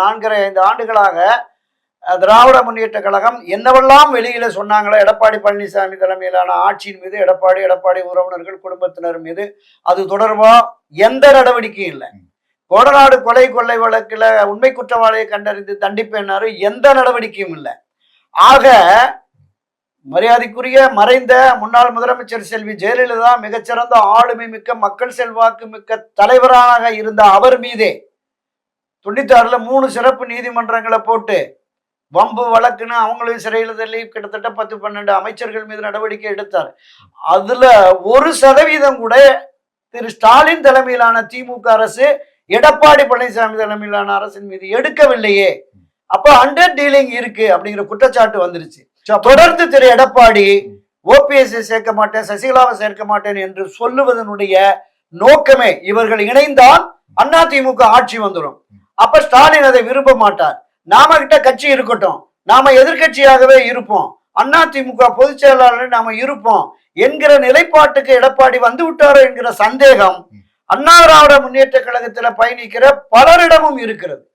4.5 ஆண்டுகளாக திராவிட முன்னேற்ற கழகம் என்னவெல்லாம் வெளியில சொன்னாங்களோ எடப்பாடி பழனிசாமி தலைமையிலான ஆட்சியின் மீது எடப்பாடி உறவினர்கள் குடும்பத்தினர் மீது அது தொடர்பா எந்த நடவடிக்கையும் இல்லை. கோடநாடு கொலை கொள்ளை வழக்கில் உண்மை குற்றவாளியை கண்டறிந்து தண்டிப்பேனாரு, எந்த நடவடிக்கையும் இல்லை. ஆக மரியாதைக்குரிய மறைந்த முன்னாள் முதலமைச்சர் செல்வி ஜெயலலிதா மிகச்சிறந்த ஆளுமை மிக்க மக்கள் செல்வாக்கு மிக்க தலைவராக இருந்த அவர் மீதே 96ல் 3 சிறப்பு நீதிமன்றங்களை போட்டு வம்பு வழக்குன்னு அவங்களையும் சிறையில் தள்ளி கிட்டத்தட்ட 10-12 அமைச்சர்கள் மீது நடவடிக்கை எடுத்தார். அதுல 1% கூட திரு ஸ்டாலின் தலைமையிலான திமுக அரசு எடப்பாடி பழனிசாமி தலைமையிலான அரசின் மீது எடுக்கவில்லையே. அப்ப அண்டர் டீலிங் இருக்கு அப்படிங்கிற குற்றச்சாட்டு வந்துருச்சு. தொடர்ந்து திரு எடப்பாடி ஓபிஎஸ் சேர்க்க மாட்டேன், சசிகலாவை சேர்க்க மாட்டேன் என்று சொல்லுவதனுடைய நோக்கமே இவர்கள் இணைந்தால் அதிமுக ஆட்சி வந்துடும். அப்ப ஸ்டாலின் அதை விரும்ப மாட்டார். நாம கிட்ட கட்சி இருக்கட்டும், நாம எதிர்கட்சியாகவே இருப்போம், அதிமுக பொதுச் செயலாளர் நாம இருப்போம் என்கிற நிலைப்பாட்டுக்கு எடப்பாடி வந்து விட்டாரோ என்கிற சந்தேகம் அண்ணா திராவிட முன்னேற்ற கழகத்துல பயணிக்கிற பலரிடமும் இருக்கிறது.